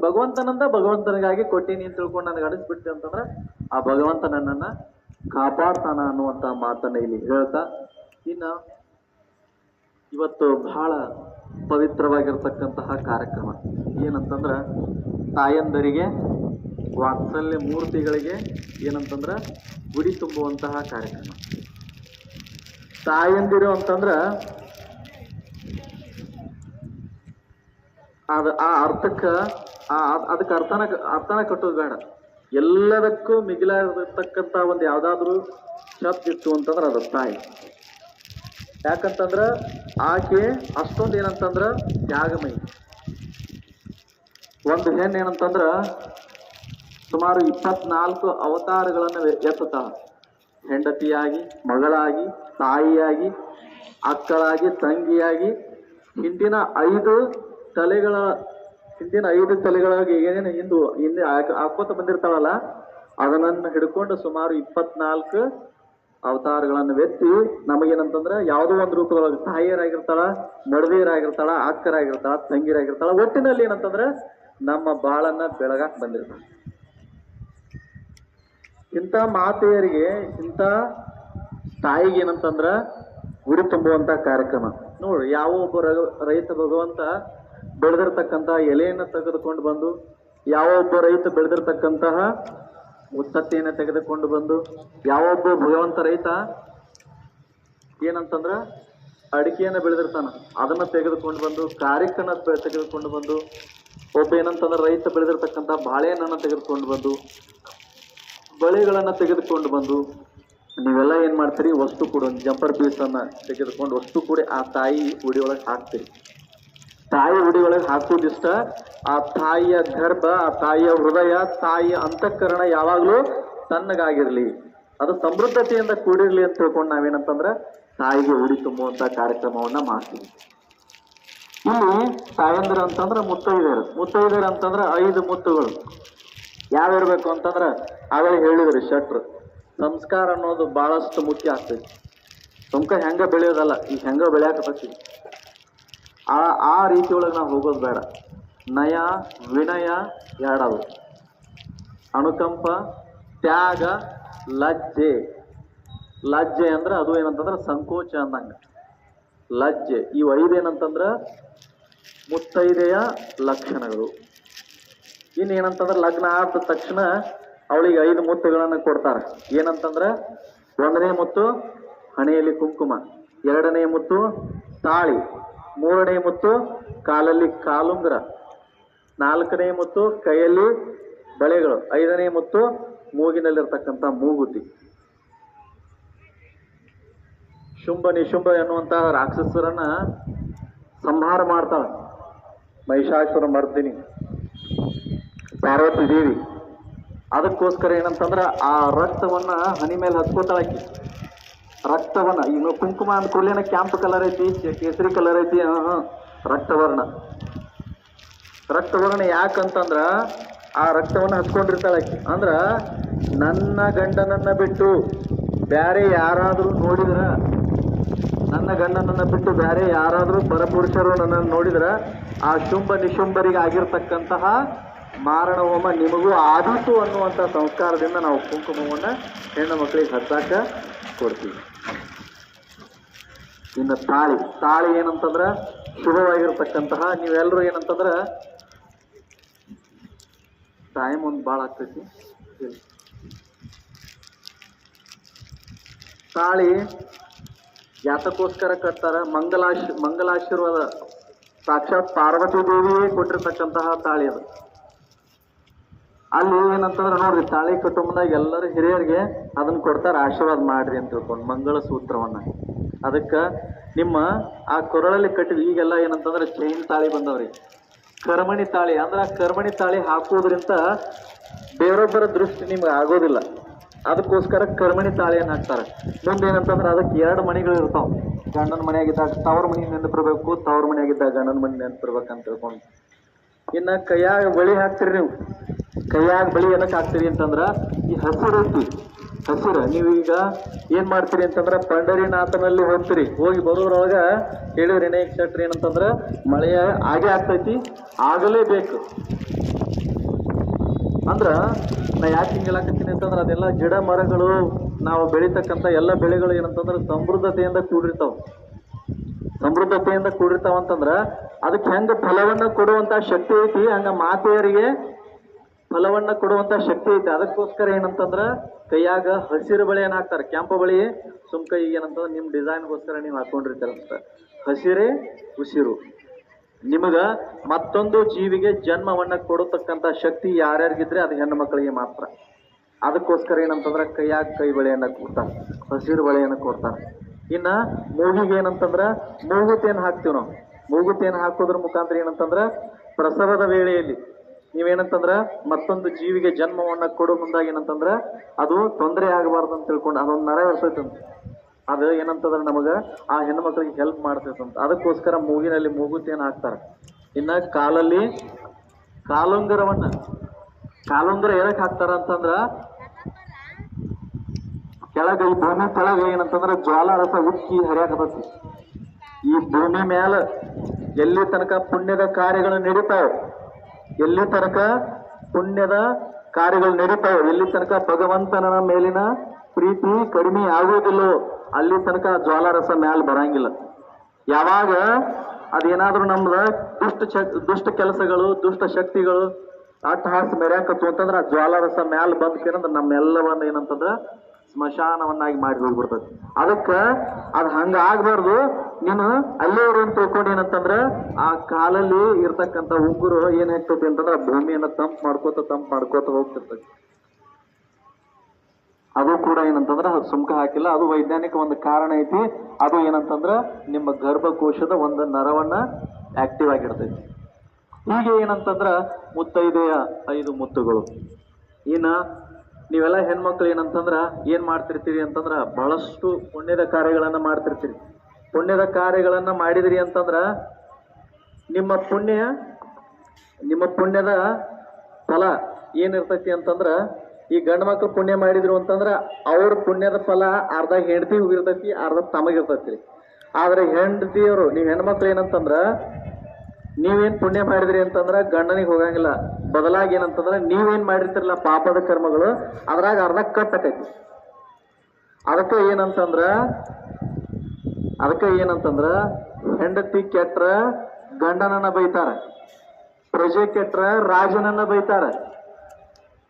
ಭಗವಂತನಿಗಾಗಿ ಕೊಟ್ಟಿನಿ ಅಂತ ತಿಳ್ಕೊಂಡು ನನಗೆ ಅನಿಸ್ಬಿಡ್ತಿ ಅಂತಂದ್ರ ಆ ಭಗವಂತ ನನ್ನನ್ನ ಕಾಪಾಡ್ತಾನ ಅನ್ನುವಂತ ಮಾತನ್ನ ಇಲ್ಲಿ ಹೇಳ್ತಾ, ಇನ್ನ ಇವತ್ತು ಬಹಳ ಪವಿತ್ರವಾಗಿರ್ತಕ್ಕಂತಹ ಕಾರ್ಯಕ್ರಮ ಏನಂತಂದ್ರ ತಾಯಂದರಿಗೆ ವಾತ್ಸಲ್ಯ ಮೂರ್ತಿಗಳಿಗೆ ಏನಂತಂದ್ರ ಗುಡಿ ತುಂಬುವಂತಹ ಕಾರ್ಯಕ್ರಮ. ತಾಯಂದಿರು ಅಂತಂದ್ರ ಆ ಅರ್ಥಕ್ಕ ಅದಕ್ಕೆ ಅರ್ಥನ ಕಟ್ಟೋದು ಬೇಡ. ಎಲ್ಲದಕ್ಕೂ ಮಿಗಿಲಾಗಿರ್ತಕ್ಕಂಥ ಒಂದು ಯಾವ್ದಾದ್ರು ಶಬ್ದ ಇತ್ತು ಅಂತಂದ್ರ ಅದು ತಾಯಿ. ಯಾಕಂತಂದ್ರ ಆಕೆ ಅಷ್ಟೊಂದು ಏನಂತಂದ್ರ ತ್ಯಾಗಮಯಿ. ಒಂದು ಹೆಣ್ಣು ಏನಂತಂದ್ರ ಸುಮಾರು 24 ಅವತಾರಗಳನ್ನು ಎತ್ತುತ್ತಾಳ. ಹೆಂಡತಿಯಾಗಿ, ಮಗಳಾಗಿ, ತಾಯಿಯಾಗಿ, ಅಕ್ಕಳಾಗಿ, ತಂಗಿಯಾಗಿ, ಹಿಂದಿನ 5 ತಲೆಗಳಾಗಿ ಏನೇನು ಹಿಂದೆ ಹಾಕೋತ ಬಂದಿರ್ತಾಳಲ್ಲ ಅದನ್ನ ಹಿಡ್ಕೊಂಡು ಸುಮಾರು 24 ಅವತಾರಗಳನ್ನು ಎತ್ತಿ ನಮಗೇನಂತಂದ್ರ ಯಾವುದೋ ಒಂದು ರೂಪದೊಳಗೆ ತಾಯಿಯರಾಗಿರ್ತಾಳ, ಮಡದಿಯರಾಗಿರ್ತಾಳ, ಅಕ್ಕರಾಗಿರ್ತಾಳ, ತಂಗಿಯರಾಗಿರ್ತಾಳ, ಒಟ್ಟಿನಲ್ಲಿ ಏನಂತಂದ್ರ ನಮ್ಮ ಬಾಳನ್ನ ಬೆಳಗಾಕ್ ಬಂದಿರ್ತಾಳ. ಇಂಥ ಮಾತೆಯರಿಗೆ, ಇಂಥ ತಾಯಿಗೆ ಏನಂತಂದ್ರ ಗುಡಿ ತುಂಬುವಂತ ಕಾರ್ಯಕ್ರಮ. ನೋಡ್ರಿ, ಯಾವ ಒಬ್ಬ ರೈತ ಭಗವಂತ ಬೆಳೆದಿರ್ತಕ್ಕಂಥ ಎಲೆಯನ್ನ ತೆಗೆದುಕೊಂಡು ಬಂದು, ಯಾವ ಒಬ್ಬ ರೈತ ಬೆಳೆದಿರ್ತಕ್ಕಂತಹ ಉತ್ತತ್ತೆಯನ್ನ ತೆಗೆದುಕೊಂಡು ಬಂದು, ಯಾವೊಬ್ಬ ಭಗವಂತ ರೈತ ಏನಂತಂದ್ರ ಅಡಿಕೆಯನ್ನ ಬೆಳೆದಿರ್ತಾನ ಅದನ್ನ ತೆಗೆದುಕೊಂಡು ಬಂದು, ಕಾರಿಕನ್ನ ತೆಗೆದುಕೊಂಡು ಬಂದು, ಒಬ್ಬ ಏನಂತಂದ್ರ ರೈತ ಬೆಳೆದಿರ್ತಕ್ಕಂಥ ಬಾಳೆಹಣ್ಣನ್ನ ತೆಗೆದುಕೊಂಡು ಬಂದು, ಬಳೆಗಳನ್ನ ತೆಗೆದುಕೊಂಡು ಬಂದು, ನೀವೆಲ್ಲ ಏನ್ ಮಾಡ್ತೀರಿ, ವಸ್ತು ಕೂಡ ಒಂದು ಜಂಪರ್ ಪೀಸ್ ಅನ್ನ ತೆಗೆದುಕೊಂಡು ವಸ್ತು ಕೂಡ ಆ ತಾಯಿ ಉಡಿಯೊಳಗೆ ಹಾಕ್ತೀರಿ. ತಾಯಿ ಉಡಿಯೊಳಗೆ ಹಾಕೋದಿಷ್ಟ ಆ ತಾಯಿಯ ಗರ್ಭ, ಆ ತಾಯಿಯ ಹೃದಯ, ತಾಯಿಯ ಅಂತಃಕರಣ ಯಾವಾಗ್ಲೂ ತಣ್ಣಗಾಗಿರ್ಲಿ, ಅದು ಸಮೃದ್ಧತೆಯಿಂದ ಕೂಡಿರ್ಲಿ ಅಂತ ತಿಳ್ಕೊಂಡು ನಾವೇನಂತಂದ್ರ ತಾಯಿಗೆ ಉಡಿ ತುಂಬುವಂತ ಕಾರ್ಯಕ್ರಮವನ್ನ ಮಾಡ್ತೀವಿ. ಇಲ್ಲಿ ತಾಯಂದ್ರ ಅಂತಂದ್ರ ಮುತ್ತೈದೆಯರು. ಮುತ್ತೈದೆಯರು ಅಂತಂದ್ರ 5 ಮುತ್ತುಗಳು ಯಾವಿರ್ಬೇಕು ಅಂತಂದ್ರ ಆಗಲೇ ಹೇಳಿದ್ರಿ ಶಟ್ರು. ಸಂಸ್ಕಾರ ಅನ್ನೋದು ಬಹಳಷ್ಟು ಮುಖ್ಯ ಆಗ್ತೈತಿ. ಸುಮ್ಕ ಹೆಂಗ ಬೆಳೆಯೋದಲ್ಲ, ಈಗ ಹೆಂಗ ಬೆಳೆಯಾಕತ್ತಿ ಆ ರೀತಿ ಒಳಗೆ ನಾವು ಹೋಗೋದು ಬೇಡ. ನಯ ವಿನಯ ಎರಡವು, ಅನುಕಂಪ, ತ್ಯಾಗ, ಲಜ್ಜೆ. ಲಜ್ಜೆ ಅಂದ್ರೆ ಅದು ಏನಂತಂದ್ರೆ ಸಂಕೋಚ ಅಂದಂಗ. ಲಜ್ಜೆ ಇವು 5 ಏನಂತಂದ್ರ ಮುತ್ತೈದೆಯ ಲಕ್ಷಣಗಳು. ಇನ್ನೇನಂತಂದ್ರೆ ಲಗ್ನ ಆದ ತಕ್ಷಣ ಅವಳಿಗೆ 5 ಮುತ್ತುಗಳನ್ನು ಕೊಡ್ತಾರೆ. ಏನಂತಂದ್ರೆ 1ನೇ ಮುತ್ತು ಹಣೆಯಲ್ಲಿ ಕುಂಕುಮ, 2ನೇ ಮುತ್ತು ತಾಳಿ, 3ನೇ ಮುತ್ತು ಕಾಲಲ್ಲಿ ಕಾಲುಂಗುರ, 4ನೇ ಮುತ್ತು ಕೈಯಲ್ಲಿ ಬಳೆಗಳು, 5ನೇ ಮುತ್ತು ಮೂಗಿನಲ್ಲಿರ್ತಕ್ಕಂಥ ಮೂಗುತಿ. ಶುಂಭ ನಿಶುಂಭ ಎನ್ನುವಂತಹ ರಾಕ್ಷಸರನ್ನ ಸಂಹಾರ ಮಾಡ್ತಾಳೆ ಮಹಿಷಾಸುರ ಮರ್ದಿನಿ ಪಾರ್ವತಿ ದೇವಿ. ಅದಕ್ಕೋಸ್ಕರ ಏನಂತಂದ್ರ ಆ ರಕ್ತವನ್ನ ಹನಿ ಮೇಲೆ ಹಚ್ಕೋತಾಳಕಿ. ರಕ್ತವನ್ನ ಇನ್ನು ಕುಂಕುಮ ಅಂದ ಕೂಡಲೇನ ಕ್ಯಾಂಪ್ ಕಲರ್ ಐತಿ, ಕೇಸರಿ ಕಲರ್ ಐತಿ, ರಕ್ತವರ್ಣ. ರಕ್ತವರ್ಣ ಯಾಕಂತಂದ್ರ ಆ ರಕ್ತವನ್ನ ಹಚ್ಕೊಂಡಿರ್ತಾಳಕಿ. ಅಂದ್ರ ನನ್ನ ಗಂಡನನ್ನ ಬಿಟ್ಟು ಬ್ಯಾರೆ ಯಾರಾದ್ರೂ ನೋಡಿದ್ರ, ನನ್ನ ಗಂಡನನ್ನ ಬಿಟ್ಟು ಬೇರೆ ಯಾರಾದರೂ ಪರಪುರುಷರು ನನ್ನನ್ನು ನೋಡಿದ್ರ ಆ ಶುಂಭ ನಿಶುಂಭರಿಗೆ ಆಗಿರ್ತಕ್ಕಂತಹ ಮಾರಣ ಹೋಮ ನಿಮಗೂ ಆದೀತು ಅನ್ನುವಂಥ ಸಂಸ್ಕಾರದಿಂದ ನಾವು ಕುಂಕುಮವನ್ನು ಹೆಣ್ಣು ಮಕ್ಕಳಿಗೆ ಹಚ್ಚಾಕ ಕೊಡ್ತೀವಿ. ಇನ್ನು ತಾಳಿ. ತಾಳಿ ಏನಂತಂದ್ರ ಶುಭವಾಗಿರ್ತಕ್ಕಂತಹ, ನೀವೆಲ್ಲರೂ ಏನಂತಂದ್ರ ಟೈಮ್ ಒಂದು ಭಾಳ ಆಗ್ತೈತಿ. ತಾಳಿ ಯಾತಕ್ಕೋಸ್ಕರ ಕಟ್ತಾರ? ಮಂಗಲಾಶೀರ್ವಾದ ಸಾಕ್ಷಾತ್ ಪಾರ್ವತಿ ದೇವಿಯೇ ಕೊಟ್ಟಿರ್ತಕ್ಕಂತಹ ತಾಳಿ ಅದು. ಅಲ್ಲಿ ಏನಂತಂದ್ರೆ ನೋಡ್ರಿ, ತಾಳಿ ಕಟ್ಟೋ ಮುಂದಾಗ ಎಲ್ಲರೂ ಹಿರಿಯರಿಗೆ ಅದನ್ನ ಕೊಡ್ತಾರೆ, ಆಶೀರ್ವಾದ ಮಾಡ್ರಿ ಅಂತ ತಿಳ್ಕೊಂಡು ಮಂಗಳ ಸೂತ್ರವನ್ನ. ಅದಕ್ಕೆ ನಿಮ್ಮ ಆ ಕೊರಳಲ್ಲಿ ಕಟ್ಟಿದ್ವಿ. ಈಗೆಲ್ಲ ಏನಂತಂದ್ರೆ ಚೈನ್ ತಾಳಿ ಬಂದವ್ರಿ. ಕರ್ಮಣಿ ತಾಳಿ ಅಂದ್ರೆ ಆ ಕರ್ಮಣಿ ತಾಳಿ ಹಾಕೋದ್ರಿಂದ ಬೇರೊಬ್ಬರ ದೃಷ್ಟಿ ನಿಮ್ಗೆ ಆಗೋದಿಲ್ಲ. ಅದಕ್ಕೋಸ್ಕರ ಕರ್ಮಣಿ ತಾಳಿಯನ್ನು ಹಾಕ್ತಾರೆ. ಮುಂದೆ ಏನಂತಂದ್ರೆ ಅದಕ್ಕೆ 2 ಮಣಿಗಳು ಇರ್ತಾವ. ಗಂಡನ ಮನೆಯಾಗಿದ್ದಾಗ ತವ್ರ ಮನೆ ನೆನಪಿರ್ಬೇಕು, ತವ್ರ ಮನೆಯಾಗಿದ್ದಾಗ ಗಂಡನ ಮನೆ ನೆನಪಿರ್ಬೇಕಂತ ತಿಳ್ಕೊಂಡು. ಇನ್ನು ಕೈಯಾಗ ಬಳಿ ಹಾಕ್ತೀರಿ ನೀವು. ಕೈಯಾಗ ಬಳಿ ಏನಕ್ಕೆ ಹಾಕ್ತೀರಿ ಅಂತಂದ್ರ ಈ ಹಸಿರು ಐತಿ, ಹಸಿರು ನೀವೀಗ ಏನ್ ಮಾಡ್ತೀರಿ ಅಂತಂದ್ರ ಪಂಡರಿನಾಥನಲ್ಲಿ ಹೋಗ್ತೀರಿ. ಹೋಗಿ ಬರೋದ್ರೊಳಗ ಹೇಳಿದ್ರಿ ವಿನಾಯಕ ಶೆಟ್ರಿ ಏನಂತಂದ್ರ ಮಳೆಯ ಆಗೇ ಆಗ್ತೈತಿ, ಆಗಲೇಬೇಕು. ಅಂದ್ರ ನಾ ಯಾಕೆ ಹಿಂಗೆ ಹೇಳಕತ್ತೀನಿ ಅಂತಂದ್ರೆ ಅದೆಲ್ಲ ಗಿಡ ಮರಗಳು ನಾವು ಬೆಳೀತಕ್ಕಂಥ ಎಲ್ಲ ಬೆಳೆಗಳು ಏನಂತಂದ್ರೆ ಸಮೃದ್ಧತೆಯಿಂದ ಕೂಡಿರ್ತಾವ. ಸಮೃದ್ಧತೆಯಿಂದ ಕೂಡಿರ್ತಾವ ಅಂತಂದ್ರ ಅದಕ್ಕೆ ಹೆಂಗ ಫಲವನ್ನ ಕೊಡುವಂತ ಶಕ್ತಿ ಐತಿ, ಹಂಗ ಮಾತೆಯರಿಗೆ ಫಲವನ್ನ ಕೊಡುವಂತ ಶಕ್ತಿ ಐತಿ. ಅದಕ್ಕೋಸ್ಕರ ಏನಂತಂದ್ರ ಕೈಯಾಗ ಹಸಿರು ಬಳೆಯನ್ನು ಹಾಕ್ತಾರೆ. ಕೆಂಪು ಬಳಿ ಸುಮ್ಕ ಈಗ ಏನಂತಂದ್ರೆ ನಿಮ್ಮ ಡಿಸೈನ್ಗೋಸ್ಕರ ನೀವು ಹಾಕೊಂಡಿರ್ತಾರಂತ. ಹಸಿರೇ ಉಸಿರು. ನಿಮಗ ಮತ್ತೊಂದು ಜೀವಿಗೆ ಜನ್ಮವನ್ನ ಕೊಡತಕ್ಕಂಥ ಶಕ್ತಿ ಯಾರ್ಯಾರಿಗಿದ್ರೆ ಅದು ಹೆಣ್ಣು ಮಕ್ಕಳಿಗೆ ಮಾತ್ರ. ಅದಕ್ಕೋಸ್ಕರ ಏನಂತಂದ್ರೆ ಕೈಯಾಗ ಕೈ ಬಳೆಯನ್ನ ಕೊಡ್ತಾರೆ, ಹಸಿರು ಬಳೆಯನ್ನು ಕೊಡ್ತಾರೆ. ಇನ್ನ ಮೂಗಿಗೆ ಏನಂತಂದ್ರ ಮೂಗುತಿಯನ್ನು ಹಾಕ್ತೀವಿ ನಾವು. ಮೂಗುತಿಯನ್ನು ಹಾಕೋದ್ರ ಮುಖಾಂತರ ಏನಂತಂದ್ರ ಪ್ರಸವದ ವೇಳೆಯಲ್ಲಿ ನೀವೇನಂತಂದ್ರ ಮತ್ತೊಂದು ಜೀವಿಗೆ ಜನ್ಮವನ್ನ ಕೊಡೋ ಮುಂದಾಗ ಏನಂತಂದ್ರ ಅದು ತೊಂದರೆ ಆಗಬಾರ್ದು ಅಂತ ತಿಳ್ಕೊಂಡು ಅದೊಂದು ನರ ಇರ್ತೈತಂತ. ಅದು ಏನಂತಂದ್ರೆ ನಮಗ ಆ ಹೆಣ್ಣು ಮಕ್ಕಳಿಗೆ ಹೆಲ್ಪ್ ಮಾಡ್ತೈತಂತ. ಅದಕ್ಕೋಸ್ಕರ ಮೂಗಿನಲ್ಲಿ ಮೂಗುತಿಯನ್ನು ಹಾಕ್ತಾರೆ. ಇನ್ನ ಕಾಲಲ್ಲಿ ಕಾಲುಂಗರವನ್ನ, ಕಾಲುಂಗರ ಏನಕ್ಕೆ ಹಾಕ್ತಾರ ಅಂತಂದ್ರ ಕೆಳಗೆ ಈ ಭೂಮಿ ಕೆಳಗೆ ಏನಂತಂದ್ರ ಜ್ವಾಲಾರಸ ಉಕ್ಕಿ ಹರಿಯಾಕತೈತಿ. ಈ ಭೂಮಿ ಮ್ಯಾಲ ಎಲ್ಲಿ ತನಕ ಪುಣ್ಯದ ಕಾರ್ಯಗಳು ನಡೀತಾವ, ಎಲ್ಲಿ ತನಕ ಪುಣ್ಯದ ಕಾರ್ಯಗಳು ನಡೀತಾವ, ಎಲ್ಲಿ ತನಕ ಭಗವಂತನ ಮೇಲಿನ ಪ್ರೀತಿ ಕಡಿಮೆ ಆಗೋದಿಲ್ಲೋ ಅಲ್ಲಿ ತನಕ ಜ್ವಾಲಾರಸ ಮ್ಯಾಲ ಬರಂಗಿಲ್ಲ. ಯಾವಾಗ ಅದೇನಾದ್ರೂ ನಮ್ದ ದುಷ್ಟ ಕೆಲಸಗಳು, ದುಷ್ಟ ಶಕ್ತಿಗಳು ಅಟ್ಟಹಾಸ ಮೆರ್ಯಾಕತ್ತು ಅಂತಂದ್ರ ಆ ಜ್ವಾಲಾರಸ ಮ್ಯಾಲ ಬಂದ್ಕೇನಂದ್ರ ನಮ್ಮೆಲ್ಲವನ್ನ ಏನಂತಂದ್ರ ಸ್ಮಶಾನವನ್ನಾಗಿ ಮಾಡಿ ಹೋಗ್ಬಿಡ್ತದೆ. ಅದಕ್ಕ ಅದು ಹಂಗ ಆಗ್ಬಾರ್ದು. ನೀನು ಅಲ್ಲೇ ಇರು ಅಂತ ತಿಳ್ಕೊಂಡು ಏನಂತಂದ್ರ ಆ ಕಾಲಲ್ಲಿ ಇರ್ತಕ್ಕಂಥ ಉಂಗುರು ಏನ್ ಆಗ್ತೈತಿ ಅಂತಂದ್ರ ಭೂಮಿಯನ್ನ ತಂಪು ಮಾಡ್ಕೋತ ಹೋಗ್ತಿರ್ತೈತಿ. ಅದು ಕೂಡ ಏನಂತಂದ್ರ ಸುಮ್ಕ ಹಾಕಿಲ್ಲ, ಅದು ವೈಜ್ಞಾನಿಕ ಒಂದು ಕಾರಣ ಐತಿ. ಅದು ಏನಂತಂದ್ರ ನಿಮ್ಮ ಗರ್ಭಕೋಶದ ಒಂದು ನರವನ್ನ ಆಕ್ಟಿವ್ ಆಗಿರ್ತೈತಿ. ಹೀಗೆ ಏನಂತಂದ್ರ ಮುತ್ತೈದೆಯ 5 ಮುತ್ತುಗಳು. ಇನ್ನ ನೀವೆಲ್ಲ ಹೆಣ್ಮಕ್ಳು ಏನಂತಂದ್ರ ಏನ್ ಮಾಡ್ತಿರ್ತೀರಿ ಅಂತಂದ್ರ ಬಹಳಷ್ಟು ಪುಣ್ಯದ ಕಾರ್ಯಗಳನ್ನ ಮಾಡ್ತಿರ್ತೀರಿ. ಪುಣ್ಯದ ಕಾರ್ಯಗಳನ್ನ ಮಾಡಿದ್ರಿ ಅಂತಂದ್ರ ನಿಮ್ಮ ಪುಣ್ಯದ ಫಲ ಏನಿರ್ತೈತಿ ಅಂತಂದ್ರ ಈ ಗಂಡು ಮಕ್ಳು ಪುಣ್ಯ ಮಾಡಿದ್ರು ಅಂತಂದ್ರ ಅವ್ರ ಪುಣ್ಯದ ಫಲ ಅರ್ಧ ಹೆಂಡತಿ ಹೋಗಿರ್ತೈತಿ, ಅರ್ಧ ತಮಗಿರ್ತೈತಿ. ಆದ್ರೆ ಹೆಂಡತಿಯವರು, ನೀವು ಹೆಣ್ಮಕ್ಳು ಏನಂತಂದ್ರ ನೀವೇನ್ ಪುಣ್ಯ ಮಾಡಿದ್ರಿ ಅಂತಂದ್ರ ಗಂಡನಿಗೆ ಹೋಗಂಗಿಲ್ಲ. ಬದಲಾಗಿ ಏನಂತಂದ್ರ ನೀವೇನ್ ಮಾಡಿರ್ತಿರಲ್ಲ ಪಾಪದ ಕರ್ಮಗಳು ಅದ್ರಾಗ ಅರ್ಧ ಕಟ್ಟಕೈತಿ. ಅದಕ್ಕೆ ಏನಂತಂದ್ರ ಹೆಂಡತಿ ಕೆಟ್ರ ಗಂಡನನ್ನ ಬೈತಾರ, ಪ್ರಜೆ ಕೆಟ್ರ ರಾಜನನ್ನ ಬೈತಾರ,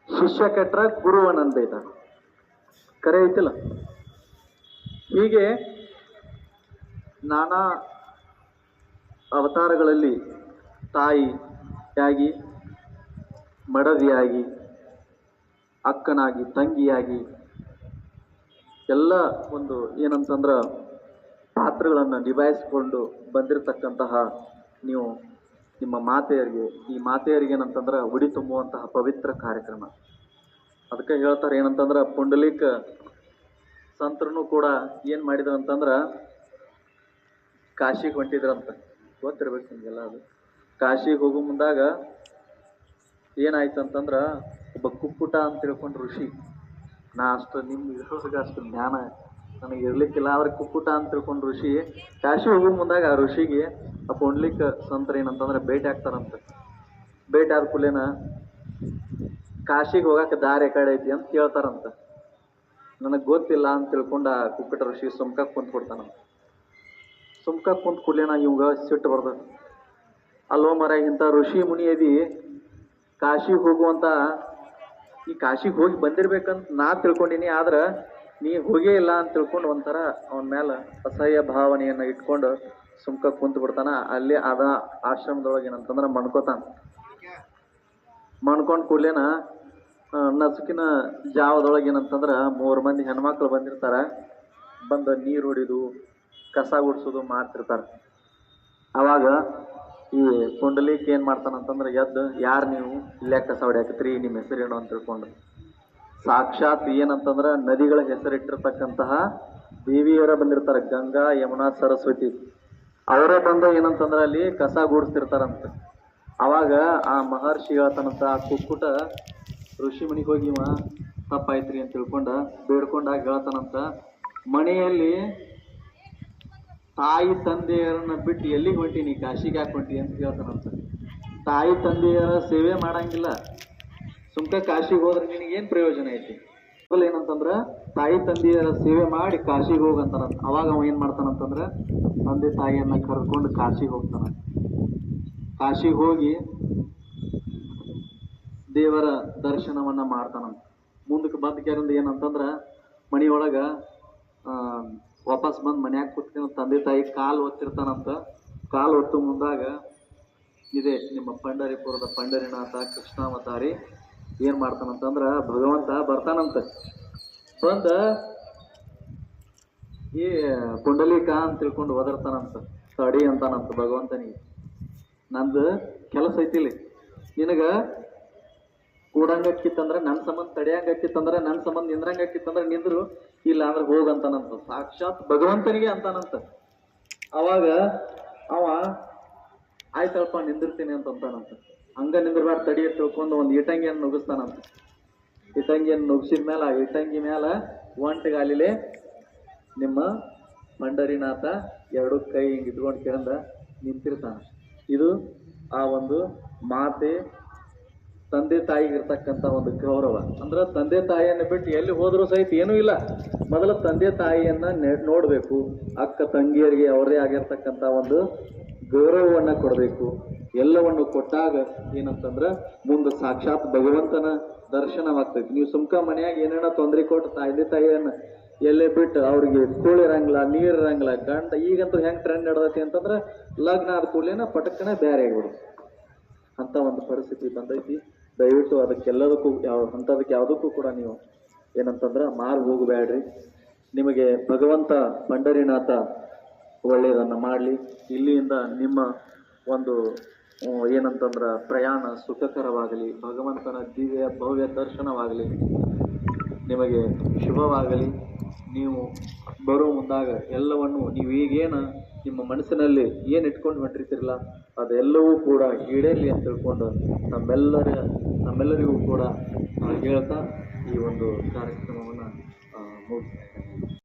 ಶಿಷ್ಯ ಕೆಟ್ರ ಗುರುವನನ್ನ ಬೈತಾರ. ಕರೆ ಐತಿಲ್ಲ? ಹೀಗೆ ನಾನಾ ಅವತಾರಗಳಲ್ಲಿ ತಾಯಿಯಾಗಿ, ಮಡದಿಯಾಗಿ, ಅಕ್ಕನಾಗಿ, ತಂಗಿಯಾಗಿ ಎಲ್ಲ ಒಂದು ಏನಂತಂದ್ರ ಪಾತ್ರಗಳನ್ನು ನಿಭಾಯಿಸಿಕೊಂಡು ಬಂದಿರತಕ್ಕಂತಹ ನೀವು ನಿಮ್ಮ ಮಾತೆಯರಿಗೆ, ಈ ಮಾತೆಯರಿಗೆ ಏನಂತಂದ್ರ ಉಡಿ ತುಂಬುವಂತಹ ಪವಿತ್ರ ಕಾರ್ಯಕ್ರಮ. ಅದಕ್ಕೆ ಹೇಳ್ತಾರೆ ಏನಂತಂದ್ರ ಪುಂಡಲೀಕ ಸಂತರನು ಕೂಡ ಏನ್ ಮಾಡಿದ್ರು ಅಂತಂದ್ರ ಕಾಶಿಗೆ ಹೊಂಟಿದ್ರಂತ. ಗೊತ್ತಿರ್ಬೇಕು ನಿಮಗೆಲ್ಲ. ಅದು ಕಾಶಿಗೆ ಹೋಗೋ ಮುಂದಾಗ ಏನಾಯ್ತು ಅಂತಂದ್ರ ಒಬ್ಬ ಕುಕ್ಕುಟ ಅಂತ ತಿಳ್ಕೊಂಡು ಋಷಿ, ನಾ ಅಷ್ಟು ನಿಮ್ಗೆ ಅಷ್ಟು ಜ್ಞಾನ ನನಗೆ ಇರ್ಲಿಕ್ಕಿಲ್ಲ, ಆದ್ರೆ ಕುಕ್ಕುಟ ಅಂತ ತಿಳ್ಕೊಂಡು ಋಷಿ ಕಾಶಿ ಹೋಗೋ ಮುಂದಾಗ ಆ ಋಷಿಗೆ ಆ ಪುಂಡ್ಲಿಕ ಸಂತರ ಏನಂತಂದ್ರೆ ಭೇಟಿ ಆಗ್ತಾರಂತ. ಭೇಟಿ ಆದ ಕೂಲೇನ ಕಾಶಿಗೆ ಹೋಗಕ್ಕೆ ದಾರಿ ಕಡೆ ಐತಿ ಅಂತ ಕೇಳ್ತಾರಂತ. ನನಗೆ ಗೊತ್ತಿಲ್ಲ ಅಂತ ತಿಳ್ಕೊಂಡ ಆ ಕುಕ್ಕುಟ ಋಷಿ ಸುಮ್ಕಕ್ಕೆ ಕುಂತ್ ಕೊಡ್ತಾನಂತ. ಸುಮ್ಕಕ್ಕೆ ಕುಂತ್ ಕೂಲೇನ ಇವಾಗ ಸಿಟ್ಟು ಬರ್ತದೆ. ಅಲ್ಲೋ ಮರ, ಇಂಥ ಋಷಿ ಮುನಿ ಅದಿ, ಕಾಶಿಗೆ ಹೋಗುವಂತ, ಈ ಕಾಶಿಗೆ ಹೋಗಿ ಬಂದಿರ್ಬೇಕಂತ ನಾ ತಿಳ್ಕೊಂಡಿನಿ, ಆದ್ರೆ ನೀ ಹೋಗೇ ಇಲ್ಲ ಅಂತ ತಿಳ್ಕೊಂಡು ಒಂಥರ ಅವನ ಮೇಲೆ ಅಸಹ್ಯ ಭಾವನೆಯನ್ನ ಇಟ್ಕೊಂಡು ಸುಮ್ಕ ಕುಂತ ಬಿಡ್ತಾನ. ಅಲ್ಲಿ ಅದ ಆಶ್ರಮದೊಳಗೆ ಏನಂತಂದ್ರ ಮಣ್ಕೊಂಡ್ ಕೂಡ್ಲೇನ ನಸುಕಿನ ಜಾವದೊಳಗೆ ಏನಂತಂದ್ರ 3 ಮಂದಿ ಹೆಣ್ಮಕ್ಳು ಬಂದಿರ್ತಾರ. ಬಂದ ನೀರು ಹೊಡಿದು ಕಸ ಗುಡ್ಸೋದು ಮಾಡ್ತಿರ್ತಾರ. ಅವಾಗ ಈ ಪುಂಡಲೀಕ್ ಏನ್ ಮಾಡ್ತಾನಂತಂದ್ರ ಎದ್ದು, ಯಾರು ನೀವು ಇಲ್ಲೇ ಕಸ ಹೊಡ್ಯಾಕತ್ರಿ, ನಿಮ್ಮ ಹೆಸರೇನು ಅಂತ ತಿಳ್ಕೊಂಡು ಸಾಕ್ಷಾತ್ ಏನಂತಂದ್ರ ನದಿಗಳ ಹೆಸರಿಟ್ಟಿರ್ತಕ್ಕಂತಹ ದೇವಿಯರ ಬಂದಿರ್ತಾರೆ, ಗಂಗಾ, ಯಮುನಾ, ಸರಸ್ವತಿ. ಅವರೇ ಬಂದ ಏನಂತಂದ್ರ ಅಲ್ಲಿ ಕಸ ಗೂಡಿಸ್ತಿರ್ತಾರಂತ. ಅವಾಗ ಆ ಮಹರ್ಷಿ ಹೇಳ್ತಾನಂತ, ಆ ಕುಕ್ಕುಟ ಋಷಿ ಮನಿಗೆ ಹೋಗಿ ಇವ ತಪ್ಪಾಯ್ತ್ರಿ ಅಂತ ತಿಳ್ಕೊಂಡ ಬೇಡ್ಕೊಂಡಾಗ ಹೇಳ್ತಾನಂತ, ಮನೆಯಲ್ಲಿ ತಾಯಿ ತಂದೆಯರನ್ನ ಬಿಟ್ಟು ಎಲ್ಲಿಗೆ ಹೊಂಟೀನಿ, ಕಾಶಿಗೆ ಯಾಕೆ ಹೊಂಟಿ ಅಂತ ಹೇಳ್ತಾನಂತ. ತಾಯಿ ತಂದೆಯರ ಸೇವೆ ಮಾಡಂಗಿಲ್ಲ, ಸುಮ್ಕ ಕಾಶಿಗೆ ಹೋದ್ರೆ ನಿನಗೇನು ಪ್ರಯೋಜನ ಐತಿ? ಏನಂತಂದ್ರ ತಾಯಿ ತಂದೆಯರ ಸೇವೆ ಮಾಡಿ ಕಾಶಿಗೆ ಹೋಗಂತಾನಂತ. ಅವಾಗ ಅವ ಏನ್ ಮಾಡ್ತಾನಂತಂದ್ರ ತಂದೆ ತಾಯಿಯನ್ನ ಕರ್ಕೊಂಡು ಕಾಶಿಗೆ ಹೋಗ್ತಾನ. ಕಾಶಿಗೆ ಹೋಗಿ ದೇವರ ದರ್ಶನವನ್ನ ಮಾಡ್ತಾನಂತ. ಮುಂದಕ್ಕೆ ಬಂದ ಕೆರಿಂದ ಏನಂತಂದ್ರ ಮನಿಯೊಳಗ ವಾಪಸ್ ಬಂದ್ ಮನ್ಯಾಗ ಕೂತ್ಕೊಂಡು ತಂದೆ ತಾಯಿ ಕಾಲು ಒತ್ತಿರ್ತಾನಂತ. ಕಾಲು ಒತ್ತು ಮುಂದಾಗ ಇದೆ ನಿಮ್ಮ ಪಂಡರಿಪುರದ ಪಂಡರಿನಾಥ ಕೃಷ್ಣಾವತಾರಿ ಏನ್ ಮಾಡ್ತಾನಂತಂದ್ರ ಭಗವಂತ ಬರ್ತಾನಂತ. ಬಂದ ಈ ಪುಂಡಲೀಕ ಅಂತ ತಿಳ್ಕೊಂಡು ಒದರ್ತಾನಂತ. ತಡಿ ಅಂತಾನಂತ ಭಗವಂತನಿಗೆ, ನಂದು ಕೆಲಸ ಐತಿಲಿ, ನಿನಗ ಕೂಡಂಗಕ್ಕಿತ್ತಂದ್ರ ನನ್ನ ಸಂಬಂಧ, ತಡಿಯಂಗಕ್ಕಿತ್ತಂದ್ರ ನನ್ನ ಸಂಬಂಧ, ನಿಂದ್ರಂಗಕ್ಕಿತ್ತಂದ್ರ ನಿಂದ್ರು, ಇಲ್ಲ ಅಂದ್ರೆ ಹೋಗಂತಾನಂತ. ಸಾಕ್ಷಾತ್ ಭಗವಂತನಿಗೆ ಅಂತಾನಂತ. ಅವಾಗ ಅವ ಆಯ್ತಲ್ಪ ನಿಂದಿರ್ತೀನಿ ಅಂತಾನಂತ. ಹಂಗ ನಿಂದ್ರಬಾರ್ದು, ತಡಿ ತಿಳ್ಕೊಂಡು ಒಂದು ಇಟಂಗಿಯನ್ನು ನುಗ್ಗಿಸ್ತಾನಂತ. ಇಟಂಗಿಯನ್ನು ನುಗ್ಸಿದ ಮೇಲೆ ಆ ಇಟಂಗಿ ಮೇಲೆ ಒಂಟಗಾಲಿಲೆ ನಿಮ್ಮ ಪಂಡರಿನಾಥ 2 ಕೈ ಹಿಂಗೆ ಇಟ್ಕೊಂಡು ಕೇಂದ ನಿಂತಿರ್ತಾನ. ಇದು ಆ ಒಂದು ಮಾತೆ ತಂದೆ ತಾಯಿಗೆ ಇರ್ತಕ್ಕಂಥ ಒಂದು ಗೌರವ. ಅಂದ್ರೆ ತಂದೆ ತಾಯಿಯನ್ನು ಬಿಟ್ಟು ಎಲ್ಲಿ ಹೋದ್ರೂ ಸಹಿತ ಏನೂ ಇಲ್ಲ, ಮೊದಲು ತಂದೆ ತಾಯಿಯನ್ನ ನೋಡ್ಬೇಕು. ಅಕ್ಕ ತಂಗಿಯರಿಗೆ ಅವರೇ ಆಗಿರ್ತಕ್ಕಂಥ ಒಂದು ಗೌರವವನ್ನ ಕೊಡಬೇಕು. ಎಲ್ಲವನ್ನು ಕೊಟ್ಟಾಗ ಏನಂತಂದ್ರ ಮುಂದೆ ಸಾಕ್ಷಾತ್ ಭಗವಂತನ ದರ್ಶನವಾಗ್ತೈತಿ. ನೀವು ಸುಮ್ಕ ಮನ್ಯಾಗ ಏನೇನೋ ತೊಂದರೆ ಕೊಟ್ಟು ತಂದೆ ತಾಯಿಯನ್ನ ಎಲ್ಲೇ ಬಿಟ್ಟು ಅವ್ರಿಗೆ ಕೂಳಿರಂಗಿಲ್ಲ, ನೀರ್ ಇರಂಗಿಲ್ಲ, ಗಂಡ ಈಗಂತೂ ಹೆಂಗ್ ಟ್ರೆಂಡ್ ನಡೆದೈತಿ ಅಂತಂದ್ರ ಲಗ್ನ ಆದ ಕೂಡಲೇನ ಪಟಕ್ಕನ ಬೇರೆ ಆಗ್ಬಿಡುದು ಅಂತ ಒಂದು ಪರಿಸ್ಥಿತಿ ಬಂದೈತಿ. ದಯವಿಟ್ಟು ಅದಕ್ಕೆಲ್ಲದಕ್ಕೂ ಅಂಥದಕ್ಕೆ ಯಾವುದಕ್ಕೂ ಕೂಡ ನೀವು ಏನಂತಂದ್ರ ಮಾರು ಹೋಗಬೇಡ್ರಿ. ನಿಮಗೆ ಭಗವಂತ ಪಂಡರಿನಾಥ ಒಳ್ಳೆಯದನ್ನ ಮಾಡಲಿ. ಇಲ್ಲಿಂದ ನಿಮ್ಮ ಒಂದು ಏನಂತಂದ್ರ ಪ್ರಯಾಣ ಸುಖಕರವಾಗಲಿ, ಭಗವಂತನ ದಿವ್ಯ ಭವ್ಯ ದರ್ಶನವಾಗಲಿ, ನಿಮಗೆ ಶುಭವಾಗಲಿ. ನೀವು ಬರೋ ಮುಂದಾಗ ಎಲ್ಲವನ್ನು ನೀವು ಈಗೇನು ನಿಮ್ಮ ಮನಸ್ಸಿನಲ್ಲಿ ಏನು ಇಟ್ಕೊಂಡು ಹೊಂಟಿರ್ತಿರಲ್ಲ ಅದೆಲ್ಲವೂ ಕೂಡ ಈಡೇರಲಿ ಅಂತ ತಿಳ್ಕೊಂಡು ನಮ್ಮೆಲ್ಲರಿಗೂ ಕೂಡ ಹೇಳ್ತಾ ಈ ಒಂದು ಕಾರ್ಯಕ್ರಮವನ್ನು ಮುಗಿಸ್ತಾ